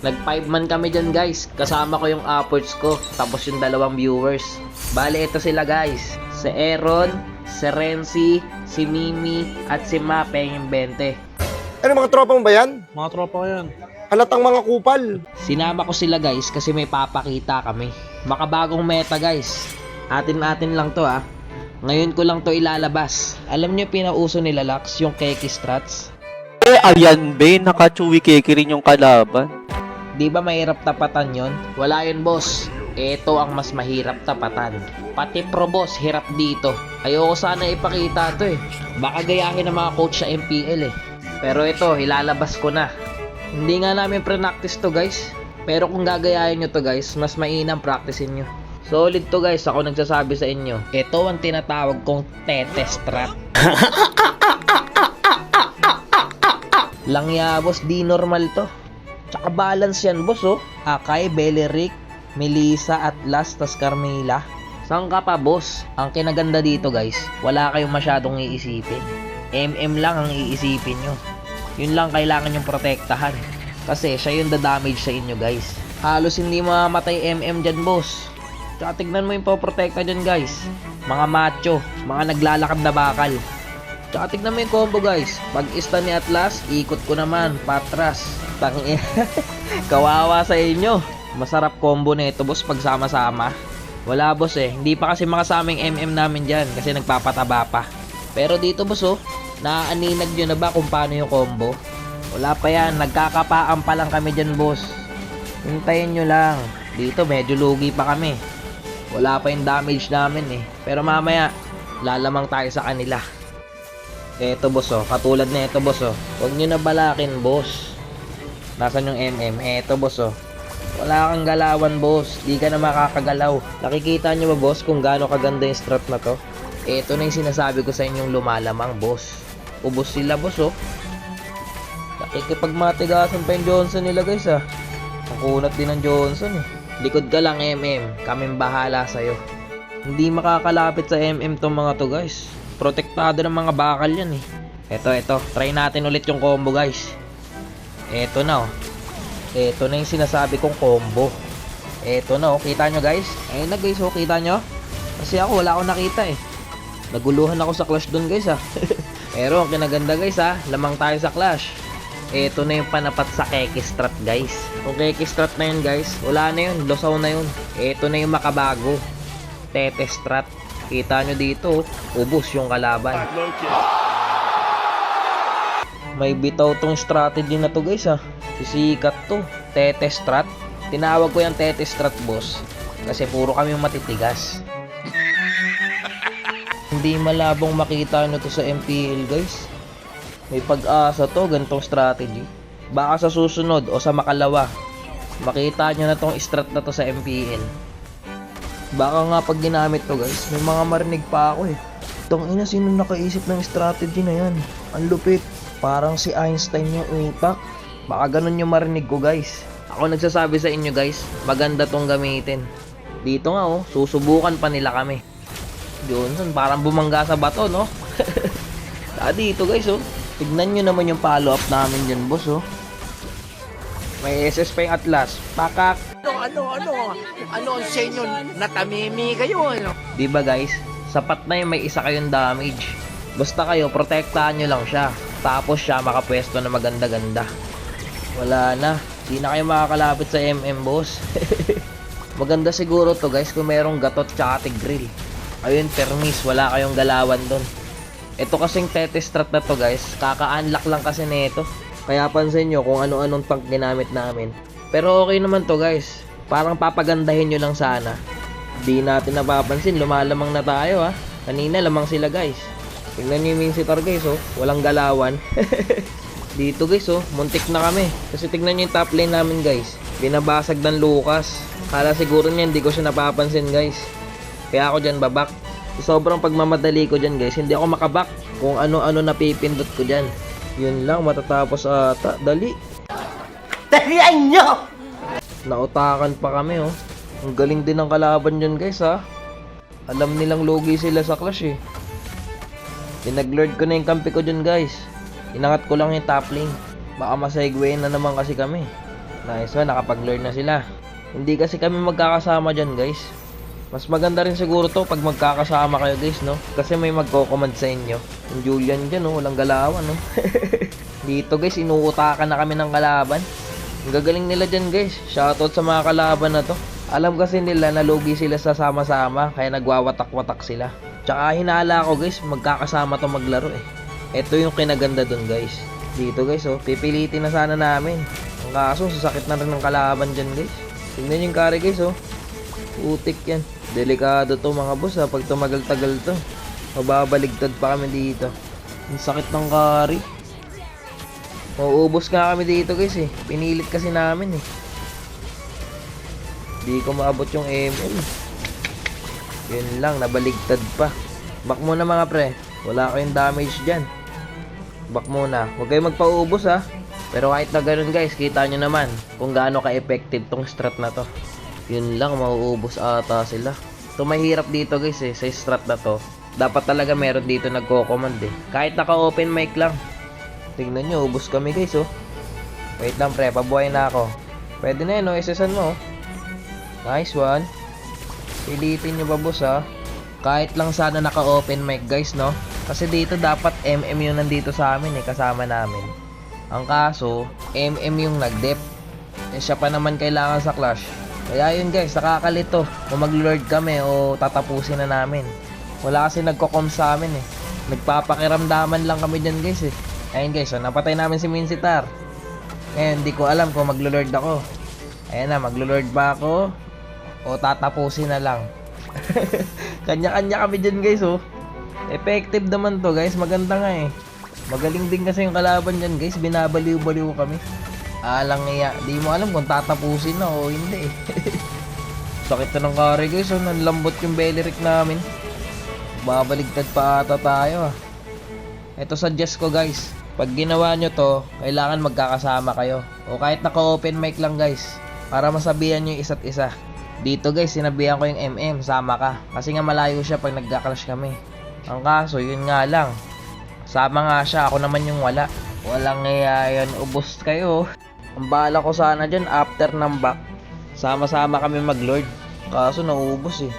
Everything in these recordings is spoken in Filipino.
Nag 5 man kami dyan guys. Kasama ko yung upwards ko. Tapos yung 2 viewers. Bale, ito sila guys. Si Aaron, si Renzi, si Mimi, at si Mapeng yung 20. Ano mga tropa mo ba yan? Mga tropa ko yan. Halatang mga kupal. Sinama ko sila guys kasi may papakita kami. Makabagong meta guys. Atin-atin lang to ah. Ngayon ko lang to ilalabas. Alam nyo pinauso nila Lax, yung Keki Strats? Ayan be, naka-chewy keke rin yung kalaban. Di ba mahirap tapatan yon? Wala yun boss. Ito ang mas mahirap tapatan. Pati pro boss, hirap dito. Ayoko sana ipakita to eh. Baka gayahin ng mga coach sa MPL eh. Pero ito, ilalabas ko na. Hindi nga namin pre-practice to guys. Pero kung gagayahin nyo to guys, mas mainam practicein nyo. Solid to guys, ako nagsasabi sa inyo. Ito ang tinatawag kong tete strat. Langya boss, di normal to. Tsaka balance yan boss oh. Akay, Beleric, Melissa, Atlas, tas Carmela. Saan ka pa boss? Ang kinaganda dito guys, wala kayong masyadong iisipin. MM lang ang iisipin nyo. Yun lang kailangan yung protektahan. Kasi siya yung da-damage sa inyo guys. Halos hindi mamamatay MM dyan boss. Tsaka tignan mo yung poprotekta dyan guys. Mga macho, mga naglalakad na bakal. Tsaka tignan mo yung combo guys. Pag stun ni Atlas, ikot ko naman, patras. Kawawa sa inyo. Masarap combo na ito boss pag sama-sama. Wala boss eh, hindi pa kasi makasaming MM namin dyan kasi nagpapataba pa. Pero dito boss oh, naaaninag nyo na ba kung paano yung combo? Wala pa yan, nagkakapaan pa lang kami dyan boss. Hintayin nyo lang. Dito medyo lugi pa kami. Wala pa yung damage namin eh. Pero mamaya, lalamang tayo sa kanila. Eto boss oh, katulad na ito boss oh. Huwag nyo na balakin boss. Nasaan yung MM? Eto boss oh. Wala kang galawan boss. Di ka na makakagalaw. Nakikita nyo ba boss kung gaano kaganda yung strat na to? Eto na yung sinasabi ko sa inyong lumalamang boss. Ubos sila boss oh. Nakikipagmatigasan pa yung Johnson nila guys ah. Ang kunat din ng Johnson eh. Likod ka lang MM. Kaming bahala sa'yo. Hindi makakalapit sa MM tong mga to guys. Protektado ng mga bakal yan eh. Eto. Try natin ulit yung combo guys. Eto na oh. Eto na yung sinasabi kong combo. Eto na oh. Kita nyo guys? Ayun na guys oh. Kita nyo? Kasi ako wala akong nakita eh. Naguluhan ako sa Clash dun guys ah. Pero ang kinaganda guys ah. Lamang tayo sa Clash. Eto na yung panapat sa Keki Strat guys. Kung Keki Strat na yun guys, wala na yun. Losaw na yun. Eto na yung makabago. Tete Strat. Kita nyo dito, ubos yung kalaban. May bitaw tong strategy na to guys ah. Sisikat to. Tete Strat. Tinawag ko yung Tete Strat boss. Kasi puro kami matitigas. Hindi malabong makita nyo to sa MPL guys. May pag-asa to, ganitong strategy. Baka sa susunod o sa makalawa, makita nyo na tong strat na to sa MPL. Baka nga pag ginamit to guys, may mga marinig pa ako eh. Tong ina, sino nakaisip ng strategy na yan? Ang lupit. Parang si Einstein yung utak. Baka ganun yung marinig ko guys. Ako nagsasabi sa inyo guys, maganda tong gamitin. Dito nga oh, susubukan pa nila kami. Johnson, parang bumangga sa bato no? Dito guys oh. Tignan nyo naman yung follow up namin dyan boss oh. May SS pa yung Atlas. Pakak. Ano ang sa inyo? Natamimi kayo, ano? Diba guys? Sapat na yung may isa kayong damage. Basta kayo, protektahan nyo lang siya. Tapos siya makapwesto na maganda-ganda. Wala na. Di na kayo makakalapit sa MM boss. Maganda siguro to guys kung merong gatot tsaka tigril. Ayun, permis. Wala kayong galawan dun. Ito kasing Tete Strat na to guys, kaka-unlock lang kasi nito. Kaya pansin nyo kung ano-anong tank ginamit namin. Pero okay naman to guys. Parang papagandahin nyo lang sana. Di natin napapansin, lumalamang na tayo ha. Kanina lamang sila guys. Tingnan nyo yung Mincetar guys oh, walang galawan. Dito guys oh, muntik na kami. Kasi tingnan nyo yung top lane namin guys. Binabasag ng Lucas. Kala siguro niya hindi ko siya napapansin guys. Kaya ako dyan babak. Sobrang pagmamadali ko dyan guys, hindi ako makabak kung ano-ano napipindot ko dyan. Yun lang, matatapos ata. Dali. Dalian nyo! Nautakan pa kami oh. Ang galing din ng kalaban dyan guys ha. Alam nilang logi sila sa Clash eh. Pinaglord ko na yung kampi ko dyan guys. Inangat ko lang yung top lane. Baka masegway na naman kasi kami. Nice one, nakapag-learn na sila. Hindi kasi kami magkakasama dyan guys. Mas maganda rin siguro to pag magkakasama kayo guys, no? Kasi may magko-command sa inyo. Yung Julian dyan, no? Walang galawan, no? Dito guys, inuutakan na kami ng kalaban. Ang gagaling nila dyan guys. Shoutout sa mga kalaban na to. Alam kasi nila na lugi sila sa sama-sama, kaya nagwawatak-watak sila. Tsaka hinala ko guys, magkakasama to maglaro eh. Ito yung kinaganda dun guys. Dito guys, oh, pipilitin na sana namin. Ang kaso, sasakit na rin ng kalaban dyan guys. Tingnan yung carry guys, oh. Putik yan. Delikado to mga boss ha, pag tumagal-tagal to. Mababaligtad pa kami dito. Ang sakit ng carry. Mauubos nga kami dito guys eh. Pinilit kasi namin eh. Di ko maabot yung ML. Yun lang, nabaligtad pa. Back muna mga pre. Wala kayong damage dyan. Back muna. Huwag kayong magpaubos ha. Pero kahit na ganun guys, kita nyo naman kung gaano ka-effective tong strat na to. Yun lang, mauubos ata sila. So mahirap dito guys eh, sa strat na to. Dapat talaga meron dito nagko-command eh. Kahit naka-open mic lang. Tingnan nyo, ubos kami guys oh. Wait lang pre, pabuhay na ako. Pwede na yun oh, SSan mo oh. Nice one. Pilitin nyo ba boss ha. Kahit lang sana naka-open mic guys no. Kasi dito dapat MM yung nandito sa amin eh, kasama namin. Ang kaso, MM yung nag-dep. Eh siya pa naman kailangan sa clash. Kaya yun guys, nakakalito. Kung mag-lord kami o tatapusin na namin. Wala kasi nagko-com sa amin eh. Nagpapakiramdaman lang kami dyan guys eh. Ayun guys, so napatay namin si Minsitar. Ngayon, di ko alam kung maglo-lord ako. Ayan na, maglo-lord ba ako? O tatapusin na lang. Kanya-kanya kami dyan guys oh. Effective naman to guys, maganda nga eh. Magaling din kasi yung kalaban dyan guys, binabaliw-baliw kami. Alang iya, di mo alam kung tatapusin na o hindi eh. Sakit na ng carry guys, oh, nanlambot yung Beleric namin. Babaligtad pa ata tayo ah. Ito suggest ko guys, pag ginawa nyo to, kailangan magkakasama kayo. O kahit naka-open mic lang guys, para masabihan nyo yung isa't isa. Dito guys, sinabihan ko yung MM, sama ka. Kasi nga malayo siya pag nagka-clash kami. Ang kaso, yun nga lang. Sama nga siya, ako naman yung wala. Walang ngayon, ubos kayo. Ang bala ko sana dyan, after ng back, sama-sama kami mag-lord. Kaso naubos eh.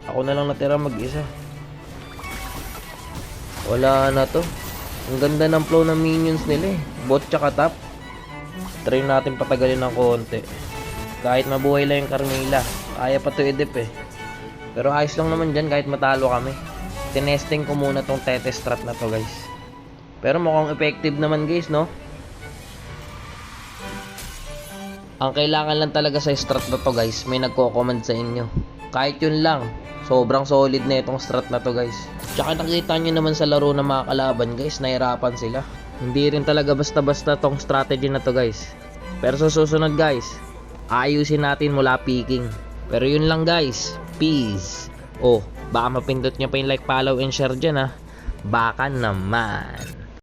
Ako na lang natira mag-isa. Wala na to. Ang ganda ng flow ng minions nila eh. Bot tsaka top. Try natin patagalin ng konti. Kahit mabuhay lang yung Carmilla, kaya pa to edip eh. Pero ayos lang naman dyan kahit matalo kami. Tinesting ko muna tong Tete strat na to guys. Pero mukhang effective naman guys no. Ang kailangan lang talaga sa strat na to guys, may nagko-command sa inyo. Kahit yun lang, sobrang solid na itong strat na to guys. Tsaka nakita nyo naman sa laro ng mga kalaban guys, nahirapan sila. Hindi rin talaga basta-basta tong strategy na to guys. Pero sa susunod guys, ayusin natin mula picking. Pero yun lang guys, peace. Oh, baka mapindot nyo pa yung like, follow, and share dyan ha. Baka naman.